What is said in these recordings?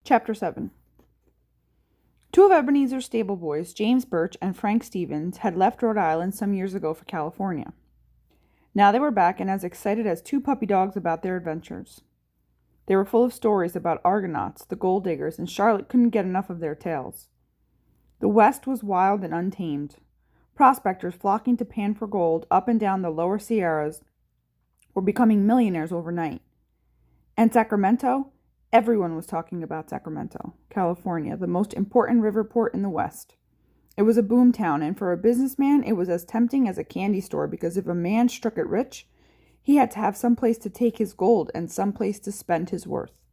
Chapter 7. Two of Ebenezer's stable boys, James Birch and Frank Stevens, had left Rhode Island some years ago for California. Now they were back and as excited as two puppy dogs about their adventures. They were full of stories about Argonauts, the gold diggers, and Charlotte couldn't get enough of their tales. The West was wild and untamed. Prospectors flocking to pan for gold up and down the lower Sierras were becoming millionaires overnight. And Sacramento? Everyone was talking about Sacramento, California, the most important river port in the West. It was a boom town, and for a businessman, it was as tempting as a candy store because if a man struck it rich, he had to have some place to take his gold and some place to spend his worth.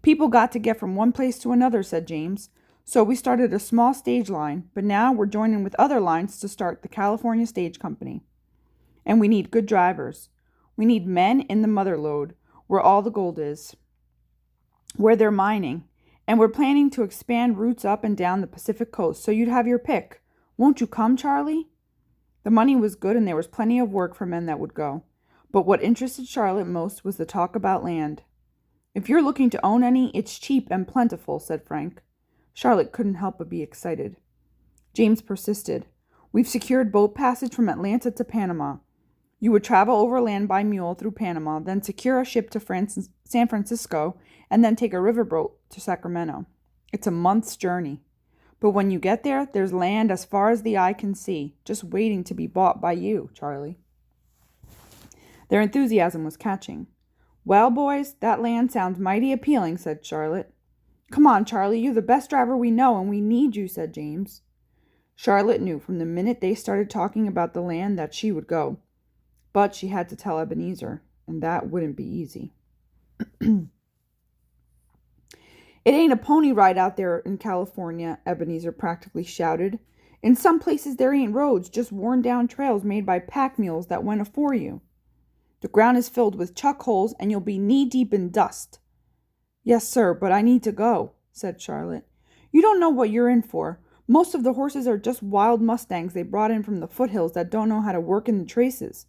People got to get from one place to another, said James. So we started a small stage line, but now we're joining with other lines to start the California Stage Company. And we need good drivers. We need men in the mother lode, where all the gold is, where they're mining, and we're planning to expand routes up and down the Pacific coast, so you'd have your pick. Won't you come, Charlie? The money was good and there was plenty of work for men that would go. But what interested Charlotte most was the talk about land. If you're looking to own any, it's cheap and plentiful, said Frank. Charlotte couldn't help but be excited. James persisted. We've secured boat passage from Atlanta to Panama. You would travel overland by mule through Panama, then secure a ship to San Francisco, and then take a riverboat to Sacramento. It's a month's journey. But when you get there, there's land as far as the eye can see, just waiting to be bought by you, Charlie. Their enthusiasm was catching. Well, boys, that land sounds mighty appealing, said Charlotte. Come on, Charlie, you're the best driver we know, and we need you, said James. Charlotte knew from the minute they started talking about the land that she would go. But she had to tell Ebenezer, and that wouldn't be easy. It ain't a pony ride out there in California, Ebenezer practically shouted. In some places there ain't roads, just worn-down trails made by pack mules that went afore you. The ground is filled with chuck holes, and you'll be knee-deep in dust. Yes, sir, but I need to go, said Charlotte. You don't know what you're in for. Most of the horses are just wild mustangs they brought in from the foothills that don't know how to work in the traces.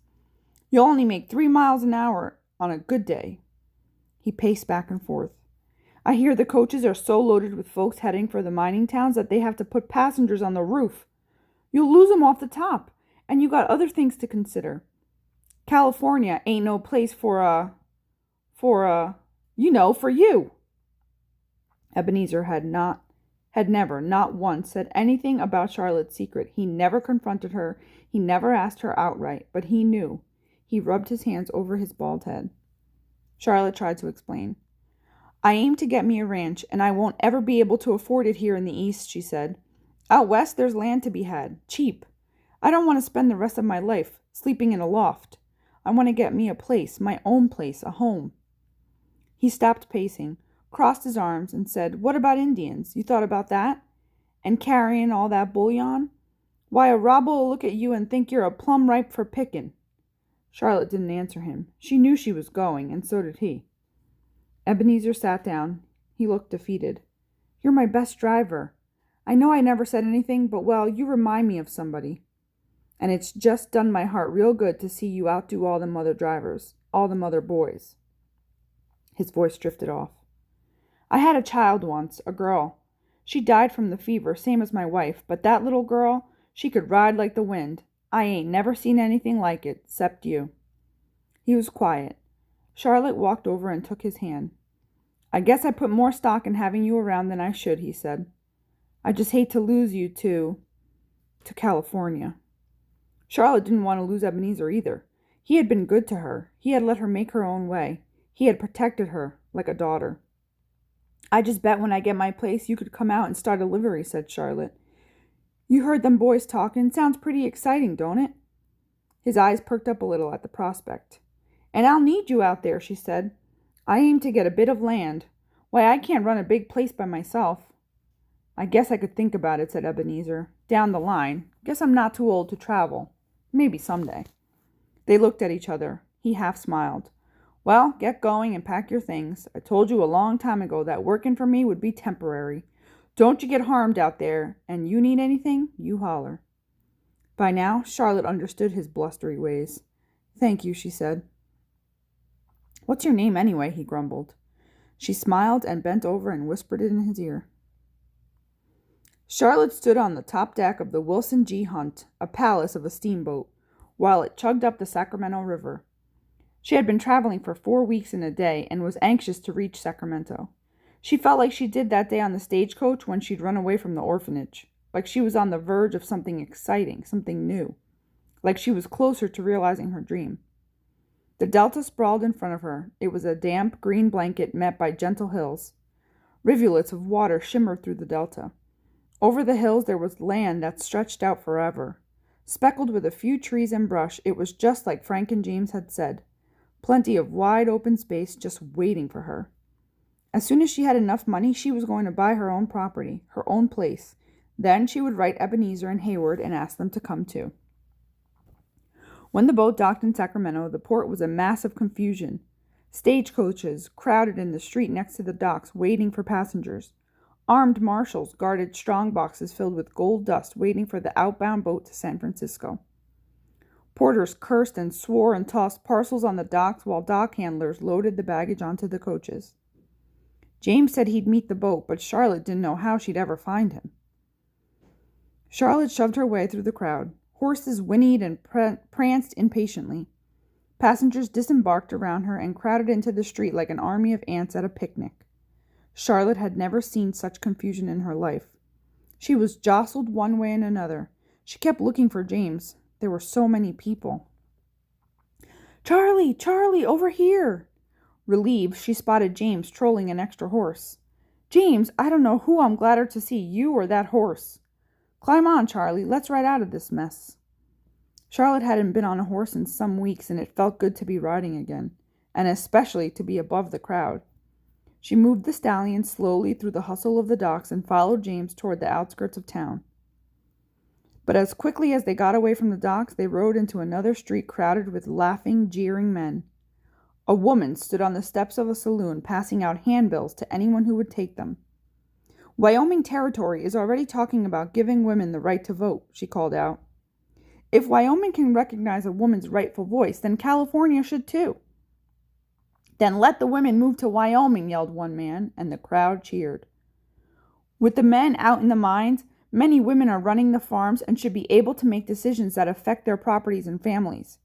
You'll only make 3 miles an hour on a good day. He paced back and forth. I hear the coaches are so loaded with folks heading for the mining towns that they have to put passengers on the roof. You'll lose 'em off the top, and you got other things to consider. California ain't no place for you. Ebenezer had never, not once, said anything about Charlotte's secret. He never confronted her. He never asked her outright, but he knew. He rubbed his hands over his bald head. Charlotte tried to explain. I aim to get me a ranch, and I won't ever be able to afford it here in the East, she said. Out West, there's land to be had, cheap. I don't want to spend the rest of my life sleeping in a loft. I want to get me a place, my own place, a home. He stopped pacing, crossed his arms, and said, What about Indians? You thought about that? And carrying all that bullion? Why, a robber'll look at you and think you're a plum ripe for pickin'. Charlotte didn't answer him. She knew she was going, and so did he. Ebenezer sat down. He looked defeated. You're my best driver. I know I never said anything, but, well, you remind me of somebody. And it's just done my heart real good to see you outdo all them other drivers, all them other boys. His voice drifted off. I had a child once, a girl. She died from the fever, same as my wife, but that little girl, she could ride like the wind. I ain't never seen anything like it, 'cept you. He was quiet. Charlotte walked over and took his hand. I guess I put more stock in having you around than I should, he said. I just hate to lose you to California. Charlotte didn't want to lose Ebenezer either. He had been good to her. He had let her make her own way. He had protected her like a daughter. I just bet when I get my place you could come out and start a livery, said Charlotte. You heard them boys talking. Sounds pretty exciting, don't it? His eyes perked up a little at the prospect. And I'll need you out there, she said. I aim to get a bit of land. Why, I can't run a big place by myself. I guess I could think about it, said Ebenezer. Down the line. Guess I'm not too old to travel. Maybe someday. They looked at each other. He half smiled. Well, get going and pack your things. I told you a long time ago that working for me would be temporary. Don't you get harmed out there, and you need anything, you holler. By now, Charlotte understood his blustery ways. Thank you, she said. What's your name anyway? He grumbled. She smiled and bent over and whispered it in his ear. Charlotte stood on the top deck of the Wilson G. Hunt, a palace of a steamboat, while it chugged up the Sacramento River. She had been traveling for 4 weeks and a day and was anxious to reach Sacramento. She felt like she did that day on the stagecoach when she'd run away from the orphanage, like she was on the verge of something exciting, something new, like she was closer to realizing her dream. The delta sprawled in front of her. It was a damp green blanket met by gentle hills. Rivulets of water shimmered through the delta. Over the hills there was land that stretched out forever. Speckled with a few trees and brush, it was just like Frank and James had said. Plenty of wide open space just waiting for her. As soon as she had enough money, she was going to buy her own property, her own place. Then she would write Ebenezer and Hayward and ask them to come too. When the boat docked in Sacramento, the port was a mass of confusion. Stagecoaches crowded in the street next to the docks, waiting for passengers. Armed marshals guarded strong boxes filled with gold dust, waiting for the outbound boat to San Francisco. Porters cursed and swore and tossed parcels on the docks while dock handlers loaded the baggage onto the coaches. James said he'd meet the boat, but Charlotte didn't know how she'd ever find him. Charlotte shoved her way through the crowd. Horses whinnied and pranced impatiently. Passengers disembarked around her and crowded into the street like an army of ants at a picnic. Charlotte had never seen such confusion in her life. She was jostled one way and another. She kept looking for James. There were so many people. "Charlie! Charlie! Over here!" Relieved, she spotted James trolling an extra horse. "James, I don't know who I'm gladder to see, you or that horse. Climb on, Charlie. Let's ride out of this mess." Charlotte hadn't been on a horse in some weeks, and it felt good to be riding again, and especially to be above the crowd. She moved the stallion slowly through the hustle of the docks and followed James toward the outskirts of town. But as quickly as they got away from the docks, they rode into another street crowded with laughing, jeering men. A woman stood on the steps of a saloon passing out handbills to anyone who would take them. "Wyoming Territory is already talking about giving women the right to vote," she called out. "If Wyoming can recognize a woman's rightful voice, then California should too." "Then let the women move to Wyoming," yelled one man, and the crowd cheered. With the men out in the mines, many women are running the farms and should be able to make decisions that affect their properties and families.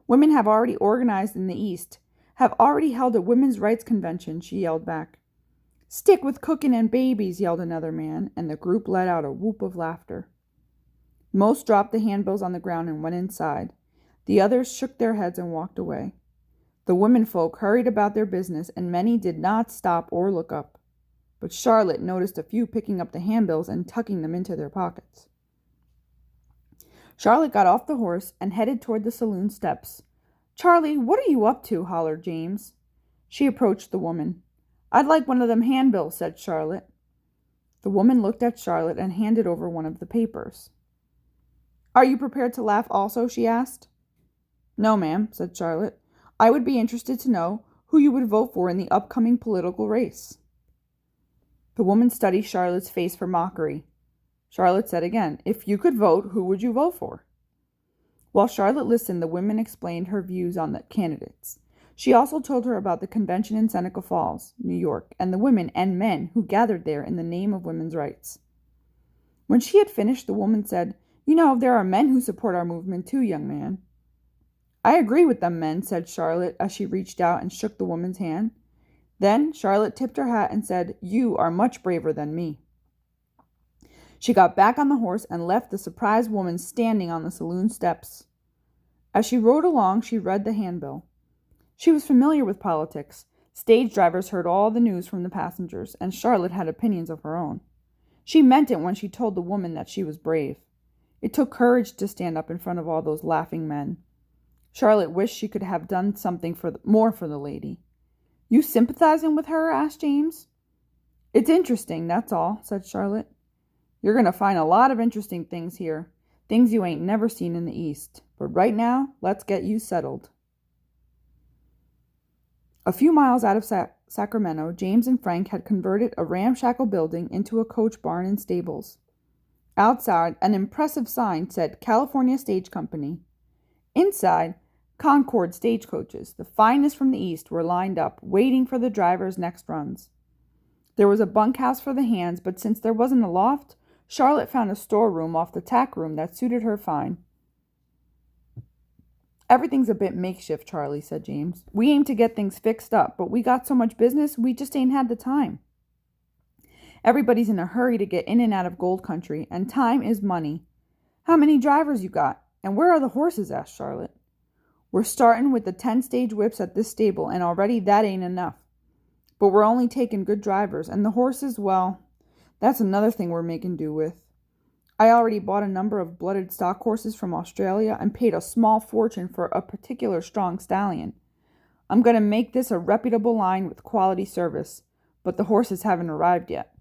Women have already organized in the East, have already held a women's rights convention, she yelled back. "Stick with cooking and babies," yelled another man, and the group let out a whoop of laughter. Most dropped the handbills on the ground and went inside. The others shook their heads and walked away. The womenfolk hurried about their business, and many did not stop or look up. But Charlotte noticed a few picking up the handbills and tucking them into their pockets. Charlotte got off the horse and headed toward the saloon steps. "Charlie, what are you up to?" hollered James. She approached the woman. "I'd like one of them handbills," said Charlotte. The woman looked at Charlotte and handed over one of the papers. "Are you prepared to laugh also?" she asked. "No, ma'am," said Charlotte. "I would be interested to know who you would vote for in the upcoming political race." The woman studied Charlotte's face for mockery. Charlotte said again, "If you could vote, who would you vote for?" While Charlotte listened, the woman explained her views on the candidates. She also told her about the convention in Seneca Falls, New York, and the women and men who gathered there in the name of women's rights. When she had finished, the woman said, "You know, there are men who support our movement too, young man." "I agree with them men," said Charlotte as she reached out and shook the woman's hand. Then Charlotte tipped her hat and said, "You are much braver than me." She got back on the horse and left the surprised woman standing on the saloon steps. As she rode along, she read the handbill. She was familiar with politics. Stage drivers heard all the news from the passengers, and Charlotte had opinions of her own. She meant it when she told the woman that she was brave. It took courage to stand up in front of all those laughing men. Charlotte wished she could have done something more for the lady. "You sympathizing with her?" asked James. "It's interesting, that's all," said Charlotte. "You're going to find a lot of interesting things here, things you ain't never seen in the East. But right now, let's get you settled." A few miles out of Sacramento, James and Frank had converted a ramshackle building into a coach barn and stables. Outside, an impressive sign said California Stage Company. Inside, Concord stagecoaches, the finest from the east, were lined up, waiting for the drivers' next runs. There was a bunkhouse for the hands, but since there wasn't a loft, Charlotte found a storeroom off the tack room that suited her fine. Everything's a bit makeshift, Charlie, said James. We aim to get things fixed up, but we got so much business, we just ain't had the time. Everybody's in a hurry to get in and out of gold country, and time is money. How many drivers you got? And where are the horses? Asked Charlotte. We're starting with the 10-stage whips at this stable, and already that ain't enough. But we're only taking good drivers, and the horses, well, that's another thing we're making do with. I already bought a number of blooded stock horses from Australia and paid a small fortune for a particular strong stallion. I'm going to make this a reputable line with quality service, but the horses haven't arrived yet.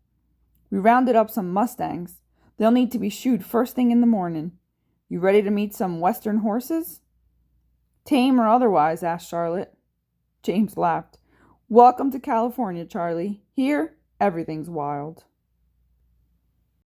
We rounded up some Mustangs. They'll need to be shoed first thing in the morning. You ready to meet some Western horses? Tame or otherwise? Asked Charlotte. James laughed. Welcome to California, Charlie. Here, everything's wild.